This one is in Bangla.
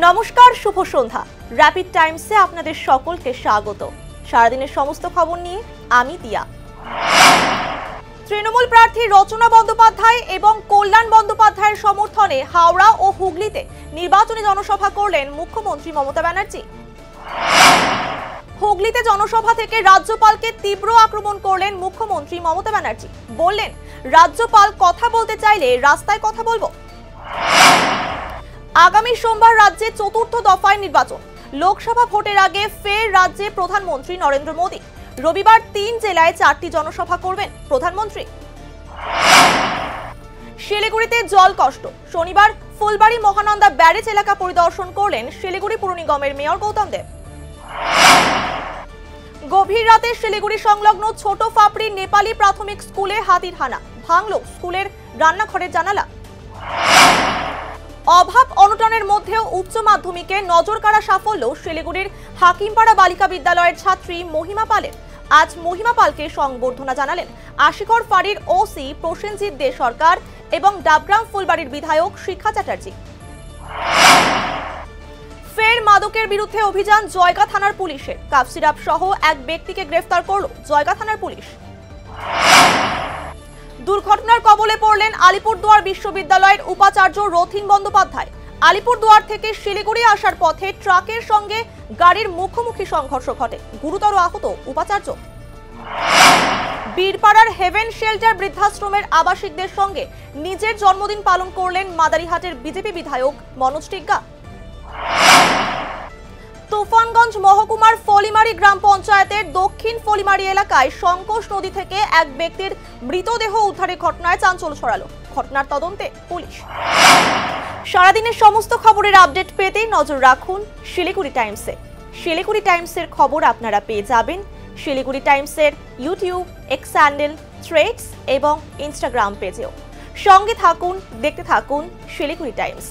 নমস্কার, শুভ সন্ধ্যা। র্যাপিড টাইমসে আপনাদের সকলকে স্বাগত। সারাদিনের সমস্ত খবর নিয়ে আমি দিয়া। তৃণমূল প্রার্থী রচনা বন্দ্যোপাধ্যায় এবং কল্যাণ বন্দ্যোপাধ্যায়ের সমর্থনে হাওড়া ও হুগলিতে নির্বাচনী জনসভা করলেন মুখ্যমন্ত্রী মমতা ব্যানার্জি। হুগলিতে জনসভা থেকে রাজ্যপালকে তীব্র আক্রমণ করলেন মুখ্যমন্ত্রী মমতা ব্যানার্জি। বললেন, রাজ্যপাল কথা বলতে চাইলে রাস্তায় কথা বলবো। আগামী সোমবার রাজ্যে চতুর্থ দফায় নির্বাচন। লোকসভা ভোটের আগে ফের রাজ্যে প্রধানমন্ত্রী নরেন্দ্র মোদী। রবিবার 3 জেলায় 4টি জনসভা করবেন প্রধানমন্ত্রী। শিলিগুড়িতে জল কষ্ট। শনিবার ফুলবাড়ি মহানন্দা ব্যারেজ এলাকা পরিদর্শন করলেন শিলিগুড়ি পুর নিগমের মেয়র গৌতম দেব। গভীর রাতে শিলিগুড়ি সংলগ্ন ছোট ফাপড়ি নেপালি প্রাথমিক স্কুলে হাতির হানা। ভাঙল স্কুলের রান্নাঘরের জানালা। অভাব অনটনের মধ্যেও উচ্চ মাধ্যমিকে নজরকাড়া সাফল্য শিলিগুড়ির হাকিমপাড়া বালিকা বিদ্যালয়ের ছাত্রী মহিমা পালের। আজ মহিমা পালকে সংবর্ধনা জানালেন আশিকর ফাঁড়ির ওসি প্রসেনজিৎ দে সরকার এবং ডাবগ্রাম ফুলবাড়ির বিধায়ক শিক্ষা চ্যাটার্জি। ফের মাদকের বিরুদ্ধে অভিযান জয়গা থানার পুলিশের। কাফ সিরাপ সহ এক ব্যক্তিকে গ্রেফতার করল জয়গা থানার পুলিশ। দুর্ঘটনার কবলে পড়লেন আলিপুরদুয়ার বিশ্ববিদ্যালয়ের উপাচার্য রথীন বন্দ্যোপাধ্যায়। আলিপুরদুয়ার থেকে শিলিগুড়ি আসার পথে ট্রাকের সঙ্গে গাড়ির মুখোমুখি সংঘর্ষ ঘটে। গুরুতর আহত উপাচার্য। বীরপাড়ার হেভেন শেল্টার বৃদ্ধাশ্রমের আবাসিকদের সঙ্গে নিজের জন্মদিন পালন করলেন মাদারিহাটের বিজেপি বিধায়ক মনোজ টিগ্গা। তুফানগঞ্জ মহকুমার ফলিমারি গ্রাম পঞ্চায়েতের দক্ষিণ ফলিমারি এলাকায় সংকোষ নদী থেকে এক ব্যক্তির মৃতদেহ উদ্ধারের ঘটনায় চাঞ্চল্য ছড়ালো। ঘটনার তদন্তে পুলিশ। সারাদিনের সমস্ত খবরের আপডেট পেতে নজর রাখুন শিলিগুড়ি টাইমসে। শিলিগুড়ি টাইমসের খবর আপনারা পেয়ে যাবেন শিলিগুড়ি টাইমসের ইউটিউব, এক্স হ্যান্ডেল, থ্রেডস এবং ইনস্টাগ্রাম পেজেও। সঙ্গে থাকুন, দেখতে থাকুন শিলিগুড়ি টাইমস।